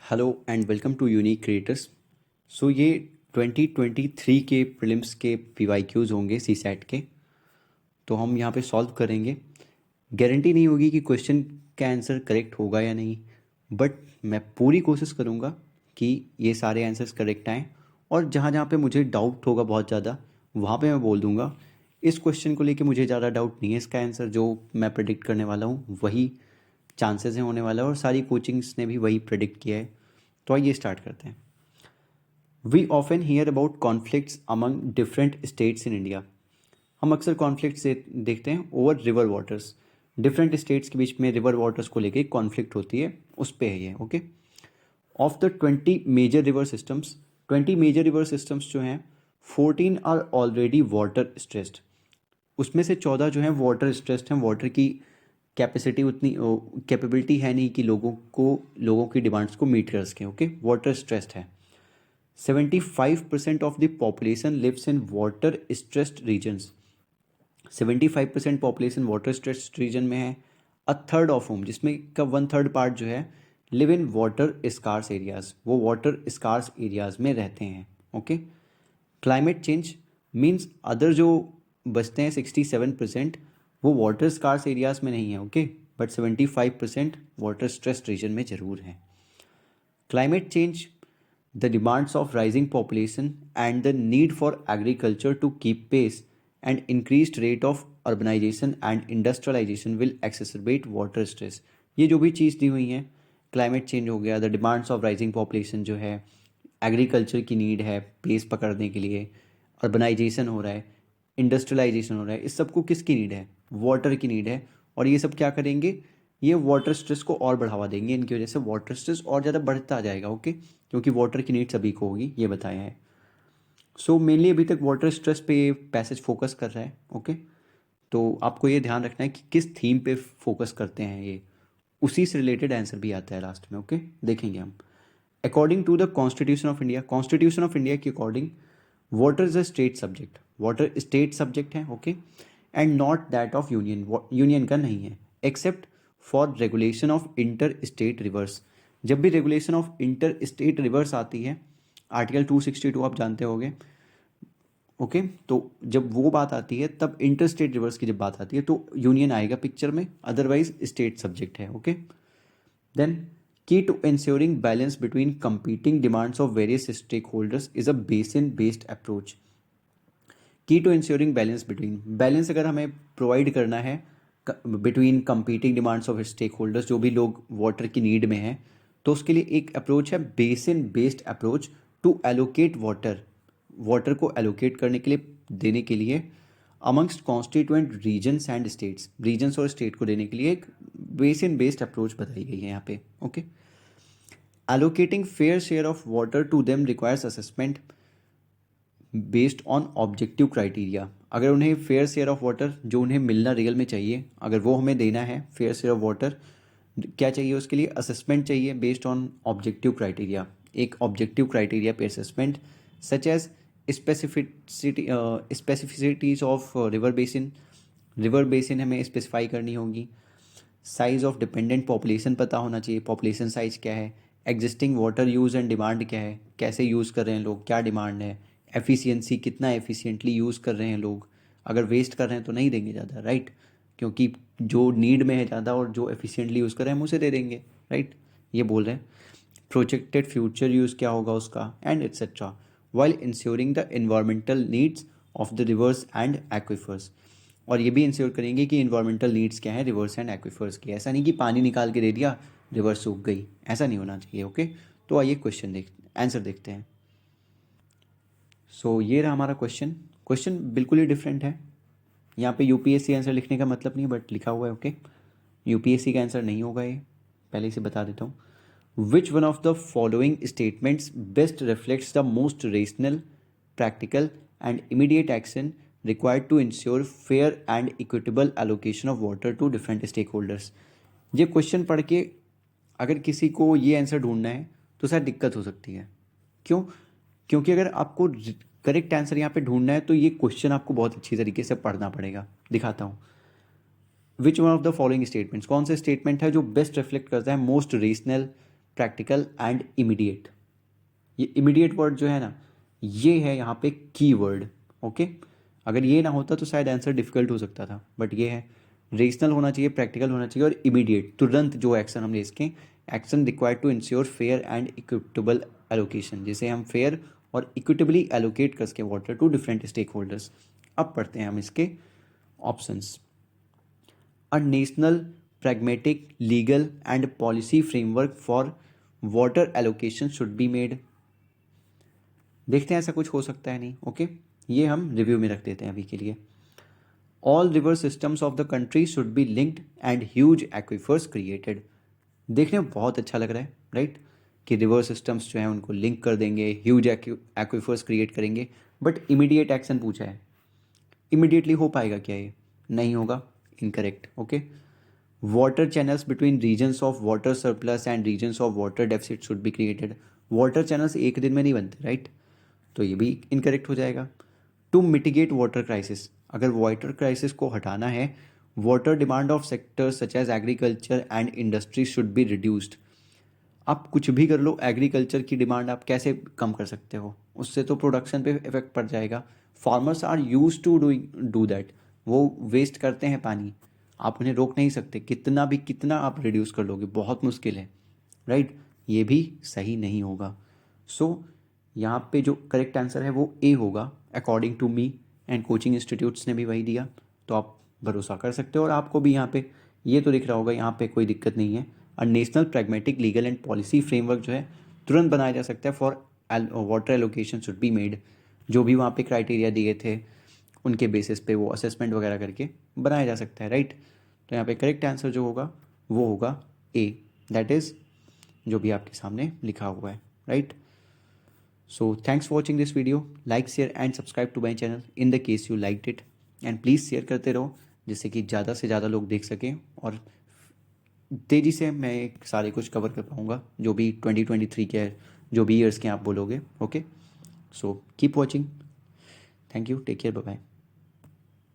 Hello and welcome to unique creators. So ये 2023 के prelims के पीवाईक्यूज़ होंगे सी सैट के, तो हम यहाँ पे सॉल्व करेंगे। गारंटी नहीं होगी कि क्वेश्चन का आंसर करेक्ट होगा या नहीं, बट मैं पूरी कोशिश करूँगा कि ये सारे आंसर्स करेक्ट आएँ। और जहाँ जहाँ पे मुझे डाउट होगा बहुत ज़्यादा, वहाँ पे मैं बोल दूँगा इस क्वेश्चन को लेके मुझे ज़्यादा डाउट नहीं है, इसका आंसर जो मैं प्रेडिक्ट करने वाला हूँ वही चांसेस हैं होने वाला है, और सारी कोचिंग्स ने भी वही प्रेडिक्ट किया है। तो आइए स्टार्ट करते हैं। We often hear about conflicts among different states in India. हम अक्सर कॉन्फ्लिक्ट्स देखते हैं over river waters. Different states के बीच में रिवर वाटर्स को लेके कॉन्फ्लिक्ट होती है, उस पे है ये। Okay, of the 20 major river systems, 20 major river systems जो हैं 14 आर ऑलरेडी वाटर स्ट्रेस्ड। उसमें से 14 जो हैं वाटर स्ट्रेस्ड हैं। वाटर की कैपेसिटी उतनी कैपेबिलिटी है नहीं कि लोगों की डिमांड्स को मीट कर सकें। ओके, वाटर स्ट्रेस्ड है। 75% of the population lives in water stressed regions. 75% population water stressed region में है। अ थर्ड ऑफ होम, जिसमें का वन थर्ड पार्ट जो है live in water scarce areas, वो वाटर स्कार्स एरियाज में रहते हैं। Okay, climate change means other जो बचते हैं 67% वो वाटर स्कार्स एरियाज में नहीं है। Okay, but 75% water stressed region में ज़रूर हैं। Climate change, the demands of rising population and the need for agriculture to keep pace and increased rate of urbanization and industrialization will exacerbate water stress। ये जो भी चीज़ दी हुई हैं, climate change हो गया, the demands of rising population जो है, agriculture की नीड है पेस पकड़ने के लिए, अर्बनाइजेशन हो रहा है, इंडस्ट्रियलाइजेशन हो रहा है, इस सबको किसकी नीड है? वाटर की नीड है। और ये सब क्या करेंगे? ये वाटर स्ट्रेस को और बढ़ावा देंगे। इनकी वजह से वाटर स्ट्रेस और ज़्यादा बढ़ता जाएगा। ओके, क्योंकि वाटर की नीड सभी को होगी, ये बताया है। सो मेनली अभी तक वाटर स्ट्रेस पे ये पैसेज फोकस कर रहा है। ओके, तो आपको ये ध्यान रखना है कि किस थीम पे फोकस करते हैं ये, उसी से रिलेटेड आंसर भी आता है लास्ट में। ओके, देखेंगे हम। According to the constitution of India, constitution of India के according water is a state subject, water state subject है। Okay, and not that of union, union का नहीं है, except for regulation of inter state rivers. जब भी regulation of inter state rivers आती है, article 262 आप जानते होंगे। ओके, तो जब वो बात आती है तब इंटर स्टेट रिवर्स की जब बात आती है तो यूनियन आएगा पिक्चर में, अदरवाइज स्टेट सब्जेक्ट है। Okay, then key to ensuring balance between competing demands of various stakeholders is a basin based approach। Key to ensuring balance between, balance अगर हमें प्रोवाइड करना है between competing demands of stakeholders, जो भी लोग water की need में हैं, तो उसके लिए एक अप्रोच है basin based approach to allocate water, water को एलोकेट करने के लिए, देने के लिए amongst constituent regions and states, regions और स्टेट को देने के लिए एक बेसिन बेस्ड अप्रोच बताई गई है यहाँ पे। Okay, allocating fair share of water to them requires assessment based on objective criteria. अगर उन्हें फेयर शेयर ऑफ वाटर जो उन्हें मिलना रियल में चाहिए, अगर वो हमें देना है फेयर शेयर ऑफ वाटर, क्या चाहिए उसके लिए? असेसमेंट चाहिए बेस्ड ऑन ऑब्जेक्टिव क्राइटेरिया, एक ऑब्जेक्टिव क्राइटेरिया पे assessment, such as specificities of river basin, river basin हमें स्पेसिफाई करनी होगी। साइज ऑफ डिपेंडेंट पॉपुलेशन पता होना चाहिए, पॉपुलेशन साइज क्या है, existing water use and demand क्या है, कैसे यूज़ कर रहे हैं लोग, क्या डिमांड है, एफिशिएंसी कितना एफिशिएंटली यूज़ कर रहे हैं लोग, अगर वेस्ट कर रहे हैं तो नहीं देंगे ज़्यादा, राइट? क्योंकि जो नीड में है ज़्यादा और जो एफिशिएंटली यूज़ कर रहे हैं हम उसे दे देंगे, राइट? ये बोल रहे हैं। प्रोजेक्टेड फ्यूचर यूज़ क्या होगा उसका, and etcetera, while ensuring the environmental needs of the reverse and aquifers. और ये भी इंश्योर करेंगे कि इन्वायरमेंटल नीड्स क्या है रिवर्स एंड एक्विफर्स की। ऐसा नहीं कि पानी निकाल के दे दिया रिवर सूख गई, ऐसा नहीं होना चाहिए। ओके, तो आइए क्वेश्चन आंसर देखते हैं। सो ये रहा हमारा क्वेश्चन। क्वेश्चन बिल्कुल ही डिफरेंट है। यहाँ पे यूपीएससी आंसर लिखने का मतलब नहीं, बट लिखा हुआ है। ओके, यूपीएससी का आंसर नहीं होगा ये, पहले से बता देता हूँ। Which one of the following statements best reflects the most rational, practical and immediate action required to ensure fair and equitable allocation of water to different stakeholders. ये क्वेश्चन पढ़ के अगर किसी को ये आंसर ढूंढना है तो शायद दिक्कत हो सकती है। क्यों? क्योंकि अगर आपको करेक्ट आंसर यहाँ पे ढूंढना है तो ये क्वेश्चन आपको बहुत अच्छी तरीके से पढ़ना पड़ेगा। दिखाता हूँ। Which one of the following statements, कौन से स्टेटमेंट है जो बेस्ट रिफ्लेक्ट करता है most regional, practical and immediate. ये इमीडिएट वर्ड जो है ना, ये है यहाँ पे की वर्ड। ओके, अगर ये ना होता तो शायद आंसर डिफिकल्ट हो सकता था, बट ये है। रीजनल होना चाहिए, प्रैक्टिकल होना चाहिए और इमीडिएट, तुरंत जो एक्शन हम ले सकें। Action required to ensure fair and equitable allocation, जिसे हम फेयर और इक्विटेबली एलोकेट कर सके water to different stakeholders. अब पढ़ते हैं हम इसके options. A national pragmatic, legal and policy framework for water allocation should be made। देखते हैं ऐसा कुछ हो सकता है नहीं। ओके, ये हम रिव्यू में रख देते हैं अभी के लिए। All river systems of the country should be linked and huge aquifers created. देखने में बहुत अच्छा लग रहा है, राइट, कि रिवर सिस्टम्स जो हैं उनको लिंक कर देंगे, ह्यूज एक्विफर्स क्रिएट करेंगे, बट इमीडिएट एक्शन पूछा है। इमीडिएटली हो पाएगा क्या? ये नहीं होगा, incorrect. Okay, water channels between regions of water surplus and regions of water deficit should be created. Water channels एक दिन में नहीं बनते, राइट, तो ये भी इनकरेक्ट हो जाएगा। टू मिटिगेट वाटर क्राइसिस, अगर वाटर क्राइसिस को हटाना है, water demand of sectors such as agriculture and industry should be reduced. आप कुछ भी कर लो, एग्रीकल्चर की डिमांड आप कैसे कम कर सकते हो? उससे तो प्रोडक्शन पे इफेक्ट पड़ जाएगा। Farmers are used to do that, वो वेस्ट करते हैं पानी, आप उन्हें रोक नहीं सकते। कितना आप रिड्यूस कर लोगे, बहुत मुश्किल है, राइट। ये भी सही नहीं होगा। सो यहाँ पे जो करेक्ट आंसर है वो ए होगा, according to me, and coaching institutes ने भी वही दिया, तो आप भरोसा कर सकते हो। और आपको भी यहाँ पे ये तो दिख रहा होगा, यहाँ पे कोई दिक्कत नहीं है। और national pragmatic legal and policy framework जो है तुरंत बनाया जा सकता है for water allocation should be made. जो भी वहाँ पे क्राइटेरिया दिए थे उनके बेसिस पे वो असेसमेंट वगैरह करके बनाया जा सकता है, राइट। तो यहाँ पे करेक्ट आंसर जो होगा वो होगा ए, दैट इज़ जो भी आपके सामने लिखा हुआ है, right. So thanks for watching this video. Like, share and subscribe to my channel in the case you liked it, and please share करते रहो जिससे कि ज़्यादा से ज़्यादा लोग देख सकें और तेज़ी से मैं सारे कुछ कवर कर पाऊँगा जो भी 2023 के है, जो भी ईयर्स के आप बोलोगे। Okay, so keep watching, thank you, take care, bye bye.